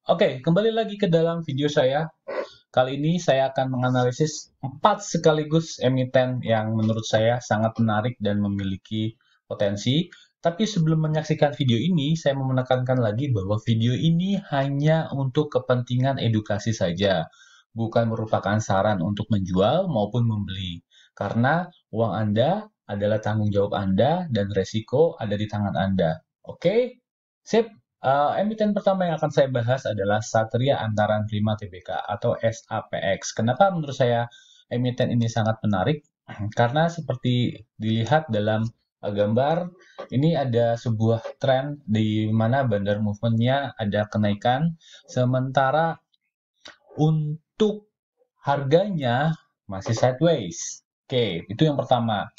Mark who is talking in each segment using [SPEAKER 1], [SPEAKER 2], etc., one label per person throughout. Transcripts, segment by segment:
[SPEAKER 1] Oke, kembali lagi ke dalam video saya. Kali ini saya akan menganalisis 4 sekaligus emiten yang menurut saya sangat menarik dan memiliki potensi. Tapi sebelum menyaksikan video ini, saya mau menekankan lagi bahwa video ini hanya untuk kepentingan edukasi saja, bukan merupakan saran untuk menjual maupun membeli. Karena uang Anda adalah tanggung jawab Anda dan resiko ada di tangan Anda. Oke? Sip. Emiten pertama yang akan saya bahas adalah Satria Antaran Prima Tbk atau SAPX. Kenapa menurut saya emiten ini sangat menarik? Karena seperti dilihat dalam gambar, ini ada sebuah tren di mana bandar movement-nya ada kenaikan, sementara untuk harganya masih sideways. Oke, itu yang pertama.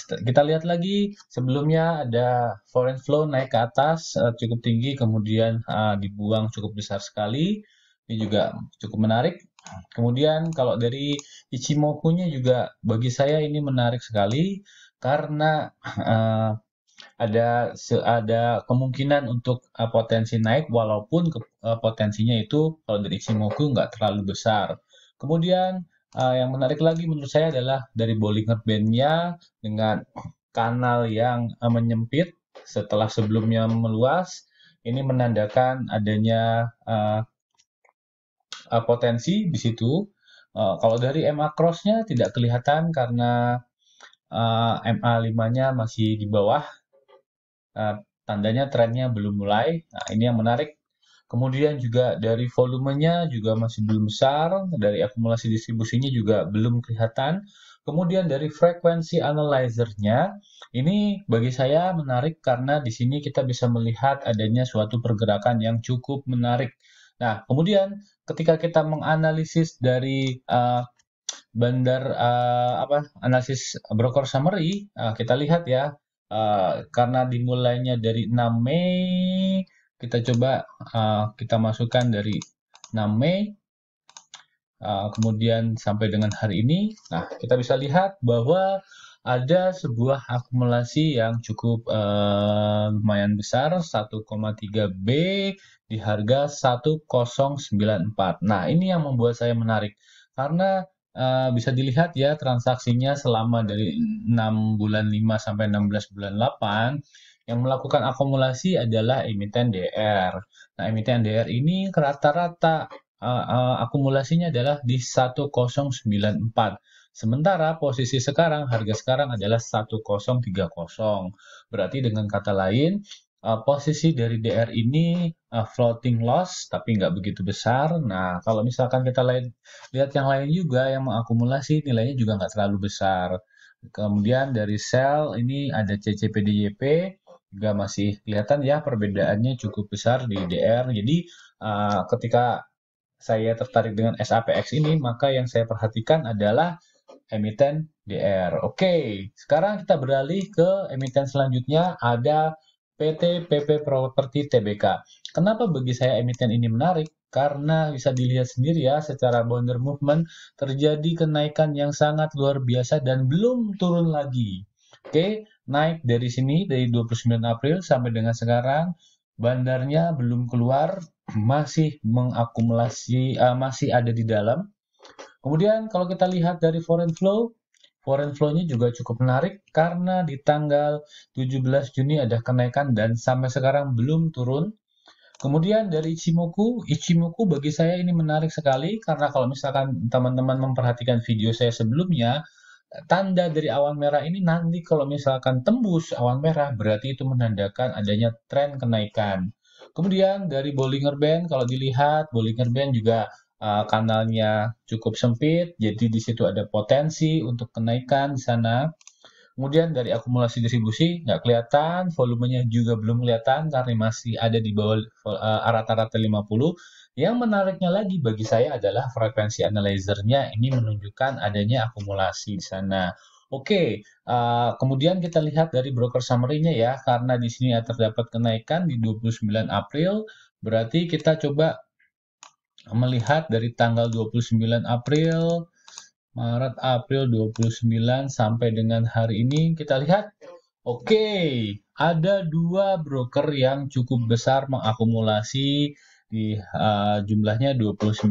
[SPEAKER 1] Kita lihat lagi sebelumnya ada foreign flow naik ke atas cukup tinggi, kemudian dibuang cukup besar sekali. Ini juga cukup menarik. Kemudian kalau dari Ichimoku-nya juga bagi saya ini menarik sekali karena uh, ada kemungkinan untuk potensi naik walaupun potensinya itu kalau dari Ichimoku nggak terlalu besar. Kemudian yang menarik lagi menurut saya adalah dari Bollinger Band-nya dengan kanal yang menyempit setelah sebelumnya meluas. Ini menandakan adanya potensi di situ. Kalau dari MA Cross-nya tidak kelihatan karena MA5-nya masih di bawah. Tandanya trennya belum mulai. Nah, ini yang menarik. Kemudian juga dari volumenya juga masih belum besar, dari akumulasi distribusinya juga belum kelihatan. Kemudian dari frekuensi analyzer-nya, ini bagi saya menarik karena di sini kita bisa melihat adanya suatu pergerakan yang cukup menarik. Nah, kemudian ketika kita menganalisis dari bandar analisis broker summary, kita lihat ya, karena dimulainya dari 6 Mei, kita coba kita masukkan dari 6 Mei, kemudian sampai dengan hari ini. Nah, kita bisa lihat bahwa ada sebuah akumulasi yang cukup lumayan besar, 1,3 B di harga 1094. Nah, ini yang membuat saya menarik karena bisa dilihat ya transaksinya selama dari 6 bulan 5 sampai 16 bulan 8 yang melakukan akumulasi adalah emiten DR. Nah, emiten DR ini rata-rata akumulasinya adalah di 1094. Sementara posisi sekarang, harga sekarang adalah 1030. Berarti dengan kata lain, posisi dari DR ini floating loss, tapi nggak begitu besar. Nah, kalau misalkan kita lihat yang lain juga yang mengakumulasi, nilainya juga nggak terlalu besar. Kemudian dari sell, ini ada CCPDYP, juga masih kelihatan ya perbedaannya cukup besar di DR. Jadi, ketika saya tertarik dengan SAPX ini, maka yang saya perhatikan adalah emiten DR. Oke, sekarang kita beralih ke emiten selanjutnya, ada PT PP Property Tbk. Kenapa bagi saya emiten ini menarik? Karena bisa dilihat sendiri ya, secara bonder movement terjadi kenaikan yang sangat luar biasa dan belum turun lagi. Oke, naik dari sini dari 29 April sampai dengan sekarang, bandarnya belum keluar, masih mengakumulasi, masih ada di dalam. Kemudian kalau kita lihat dari foreign flow-nya juga cukup menarik karena di tanggal 17 Juni ada kenaikan dan sampai sekarang belum turun. Kemudian dari Ichimoku bagi saya ini menarik sekali karena kalau misalkan teman-teman memperhatikan video saya sebelumnya, tanda dari awan merah ini nanti kalau misalkan tembus awan merah berarti itu menandakan adanya tren kenaikan. Kemudian dari Bollinger Band kalau dilihat Bollinger Band juga kanalnya cukup sempit, jadi di situ ada potensi untuk kenaikan di sana. Kemudian dari akumulasi distribusi nggak kelihatan, volumenya juga belum kelihatan karena masih ada di bawah rata-rata 50. Yang menariknya lagi bagi saya adalah frekuensi analyzer-nya ini menunjukkan adanya akumulasi di sana. Oke, kemudian kita lihat dari broker summary-nya ya, karena di sini terdapat kenaikan di 29 April, berarti kita coba melihat dari tanggal 29 April, Maret, April 29 sampai dengan hari ini kita lihat, oke, ada dua broker yang cukup besar mengakumulasi jumlahnya 29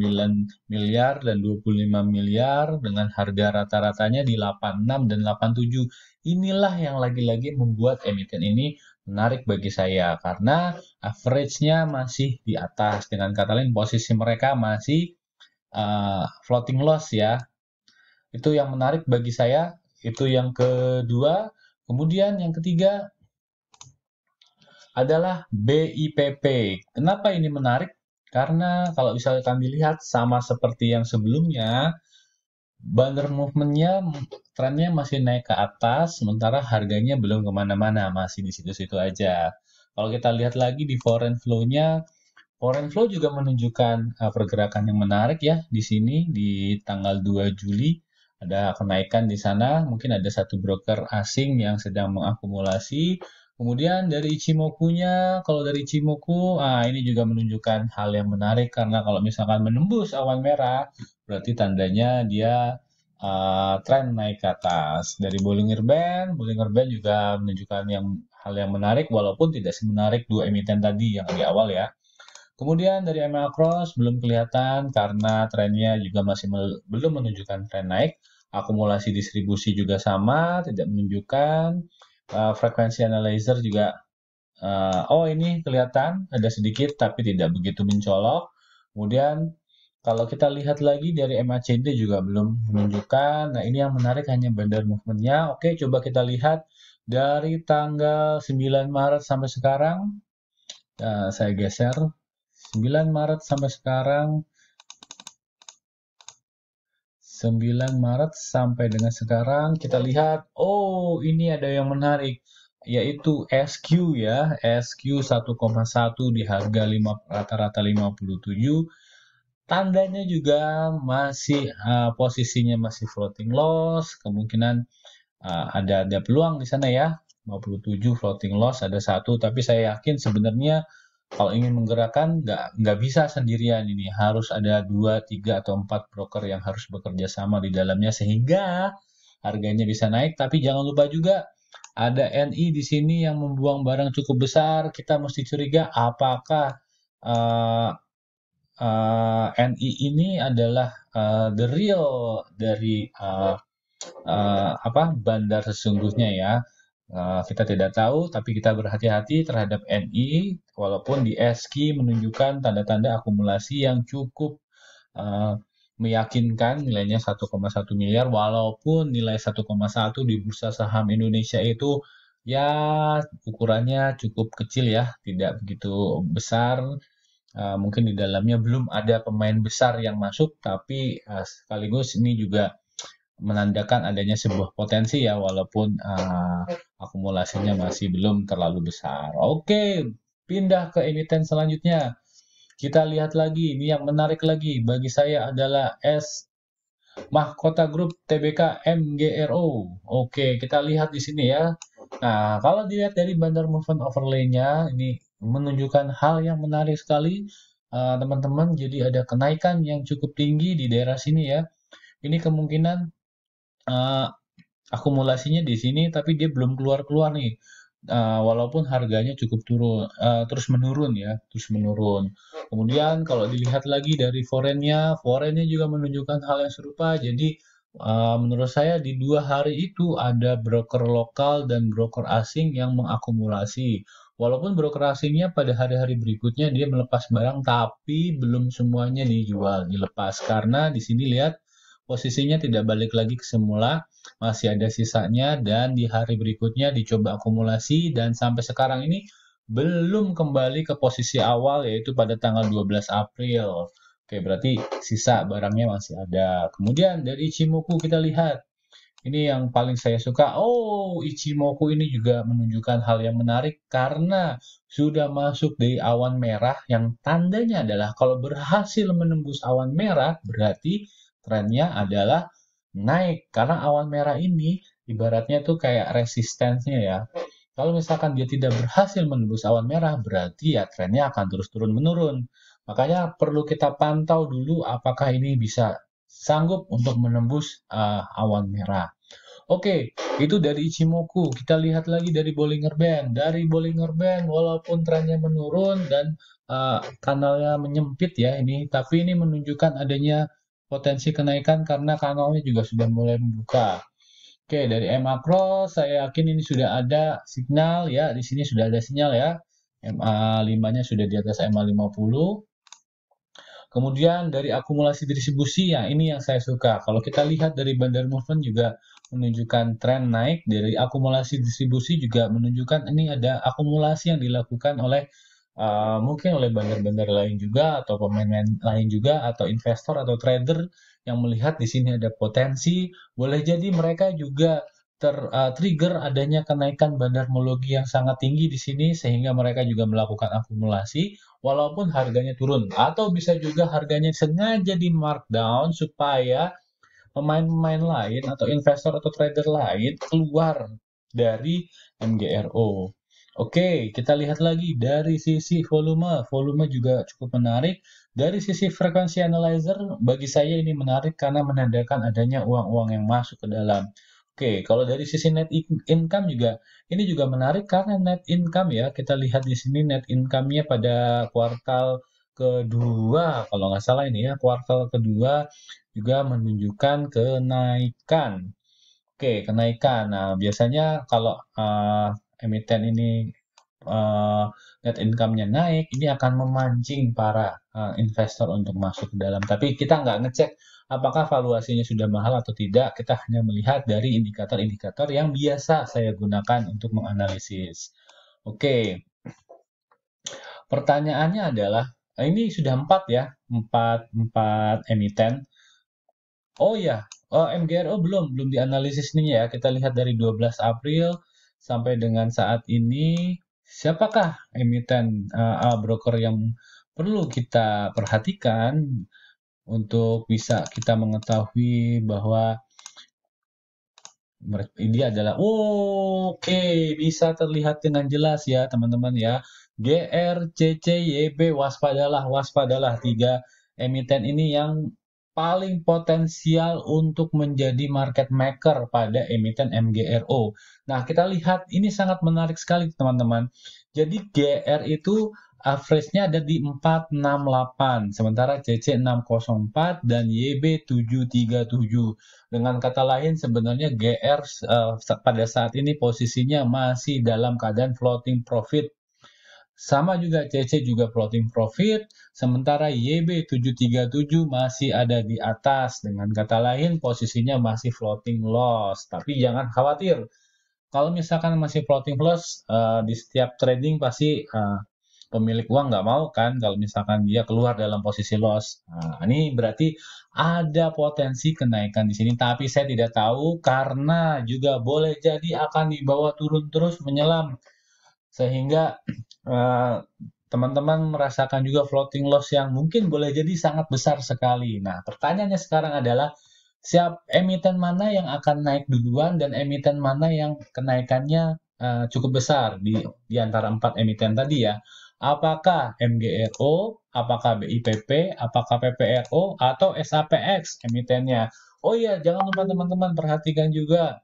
[SPEAKER 1] miliar dan 25 miliar dengan harga rata-ratanya di 86 dan 87. Inilah yang lagi-lagi membuat emiten ini menarik bagi saya karena average-nya masih di atas. Dengan kata lain, posisi mereka masih floating loss ya. Itu yang menarik bagi saya. Itu yang kedua. Kemudian yang ketiga adalah BIP. Kenapa ini menarik? Karena kalau misalnya kami lihat sama seperti yang sebelumnya, Banner movement-nya, trennya masih naik ke atas, sementara harganya belum kemana-mana, masih di situ-situ aja. Kalau kita lihat lagi di foreign flow-nya, foreign flow juga menunjukkan pergerakan yang menarik ya di sini di tanggal 2 Juli. Ada kenaikan di sana, mungkin ada satu broker asing yang sedang mengakumulasi. Kemudian dari Ichimoku-nya, kalau dari Ichimoku, ini juga menunjukkan hal yang menarik karena kalau misalkan menembus awan merah, berarti tandanya dia tren naik ke atas. Dari Bollinger Band juga menunjukkan hal yang menarik walaupun tidak semenarik dua emiten tadi yang di awal ya. Kemudian dari MA Cross belum kelihatan karena trennya juga masih belum menunjukkan tren naik. Akumulasi distribusi juga sama, tidak menunjukkan. Frekuensi analyzer juga, ini kelihatan ada sedikit tapi tidak begitu mencolok. Kemudian kalau kita lihat lagi dari MACD juga belum menunjukkan. Nah, ini yang menarik hanya bandar movement-nya. Oke, coba kita lihat dari tanggal 9 Maret sampai sekarang. Saya geser 9 Maret sampai sekarang. 9 Maret sampai dengan sekarang kita lihat, ini ada yang menarik yaitu SQ ya, SQ 1,1 di harga rata-rata 57. Tandanya juga masih posisinya masih floating loss, kemungkinan ada peluang di sana ya. 57 floating loss ada satu, tapi saya yakin sebenarnya kalau ingin menggerakkan nggak bisa sendirian ini, harus ada 2, 3 atau 4 broker yang harus bekerja sama di dalamnya sehingga harganya bisa naik. Tapi jangan lupa juga ada NI di sini yang membuang barang cukup besar. Kita mesti curiga apakah uh, NI ini adalah the real dari bandar sesungguhnya ya. Kita tidak tahu, tapi kita berhati-hati terhadap NI, walaupun di SQ menunjukkan tanda-tanda akumulasi yang cukup uh, meyakinkan nilainya 1,1 miliar, walaupun nilai 1,1 di bursa saham Indonesia itu ya ukurannya cukup kecil ya, tidak begitu besar. Mungkin di dalamnya belum ada pemain besar yang masuk, tapi sekaligus ini juga menandakan adanya sebuah potensi ya, walaupun akumulasinya masih belum terlalu besar. Oke, pindah ke emiten selanjutnya. Kita lihat lagi, ini yang menarik lagi bagi saya adalah Mahkota Group Tbk MGRO. Oke, kita lihat di sini ya. Nah, kalau dilihat dari Bandar Movement Overlay-nya, ini menunjukkan hal yang menarik sekali, teman-teman. Jadi ada kenaikan yang cukup tinggi di daerah sini ya. Ini kemungkinan uh, akumulasinya di sini, tapi dia belum keluar-keluar nih. Walaupun harganya cukup terus menurun ya, terus menurun. Kemudian kalau dilihat lagi dari foreign-nya juga menunjukkan hal yang serupa. Jadi menurut saya di 2 hari itu ada broker lokal dan broker asing yang mengakumulasi. Walaupun broker asingnya pada hari-hari berikutnya dia melepas barang, tapi belum semuanya dijual, dilepas. Karena di sini lihat posisinya tidak balik lagi ke semula, masih ada sisanya dan di hari berikutnya dicoba akumulasi dan sampai sekarang ini belum kembali ke posisi awal yaitu pada tanggal 12 April. Oke, berarti sisa barangnya masih ada. Kemudian dari Ichimoku kita lihat. Ini yang paling saya suka. Ichimoku ini juga menunjukkan hal yang menarik karena sudah masuk dari awan merah yang tandanya adalah kalau berhasil menembus awan merah berarti trennya adalah naik. Karena awan merah ini ibaratnya tuh kayak resistensinya ya. Kalau misalkan dia tidak berhasil menembus awan merah, berarti ya trennya akan terus turun menurun. Makanya perlu kita pantau dulu apakah ini bisa sanggup untuk menembus awan merah. Oke, itu dari Ichimoku. Kita lihat lagi dari Bollinger Band. Dari Bollinger Band, walaupun trennya menurun dan kanalnya menyempit ya ini, tapi ini menunjukkan adanya potensi kenaikan karena kanalnya juga sudah mulai membuka. Oke, dari makro saya yakin ini sudah ada signal ya, di sini sudah ada sinyal ya. MA5-nya sudah di atas MA50. Kemudian dari akumulasi distribusi ya ini yang saya suka. Kalau kita lihat dari bandar movement juga menunjukkan tren naik, dari akumulasi distribusi juga menunjukkan ini ada akumulasi yang dilakukan oleh mungkin oleh bandar-bandar lain juga atau pemain lain juga atau investor atau trader yang melihat di sini ada potensi, boleh jadi mereka juga trigger adanya kenaikan bandarmologi yang sangat tinggi di sini sehingga mereka juga melakukan akumulasi walaupun harganya turun atau bisa juga harganya sengaja di markdown supaya pemain-pemain lain atau investor atau trader lain keluar dari MGRO. Oke, kita lihat lagi dari sisi volume. Volume juga cukup menarik. Dari sisi frekuensi analyzer, bagi saya ini menarik karena menandakan adanya uang-uang yang masuk ke dalam. Oke, kalau dari sisi net income juga, ini juga menarik karena net income ya. Kita lihat di sini net income-nya pada kuartal kedua, kalau nggak salah ini ya, kuartal kedua juga menunjukkan kenaikan. Oke, kenaikan. Nah, biasanya kalau emiten ini uh, net income-nya naik, ini akan memancing para investor untuk masuk ke dalam. Tapi kita nggak ngecek apakah valuasinya sudah mahal atau tidak. Kita hanya melihat dari indikator-indikator yang biasa saya gunakan untuk menganalisis. Oke, pertanyaannya adalah, ini sudah 4 ya, 4 emiten. Oh ya, MGRO belum dianalisis ini ya. Kita lihat dari 12 April sampai dengan saat ini, siapakah emiten broker yang perlu kita perhatikan untuk bisa kita mengetahui bahwa ini adalah oke, bisa terlihat dengan jelas ya teman-teman ya. GRCCYB, waspadalah, waspadalah, 3 emiten ini yang paling potensial untuk menjadi market maker pada emiten MGRO. Nah, kita lihat ini sangat menarik sekali teman-teman. Jadi GR itu average-nya ada di 468, sementara CC 604 dan YB 737. Dengan kata lain, sebenarnya GR pada saat ini posisinya masih dalam keadaan floating profit. Sama juga CC juga floating profit, sementara YB 737 masih ada di atas. Dengan kata lain, posisinya masih floating loss. Tapi jangan khawatir, kalau misalkan masih floating loss, di setiap trading pasti pemilik uang nggak mau kan kalau misalkan dia keluar dalam posisi loss. Nah, ini berarti ada potensi kenaikan di sini, tapi saya tidak tahu karena juga boleh jadi akan dibawa turun terus menyelam sehingga teman-teman merasakan juga floating loss yang mungkin boleh jadi sangat besar sekali. Nah, pertanyaannya sekarang adalah emiten mana yang akan naik duluan dan emiten mana yang kenaikannya cukup besar di antara 4 emiten tadi ya. Apakah MGRO, apakah BIPP, apakah PPRO, atau SAPX emitennya. Oh iya, jangan lupa teman-teman perhatikan juga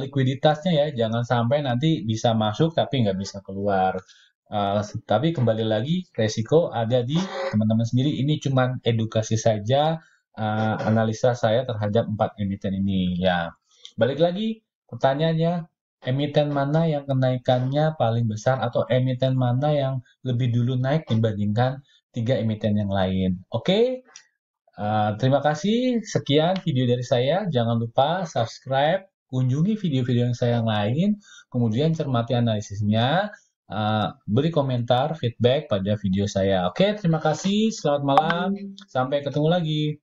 [SPEAKER 1] likuiditasnya ya, jangan sampai nanti bisa masuk tapi nggak bisa keluar. Tapi kembali lagi, resiko ada di teman-teman sendiri. Ini cuma edukasi saja, analisa saya terhadap 4 emiten ini. Ya, balik lagi pertanyaannya, emiten mana yang kenaikannya paling besar atau emiten mana yang lebih dulu naik dibandingkan 3 emiten yang lain? Oke, terima kasih. Sekian video dari saya. Jangan lupa subscribe, kunjungi video-video yang saya yang lain, kemudian cermati analisisnya, beri komentar, feedback pada video saya. Oke, terima kasih. Selamat malam. Sampai ketemu lagi.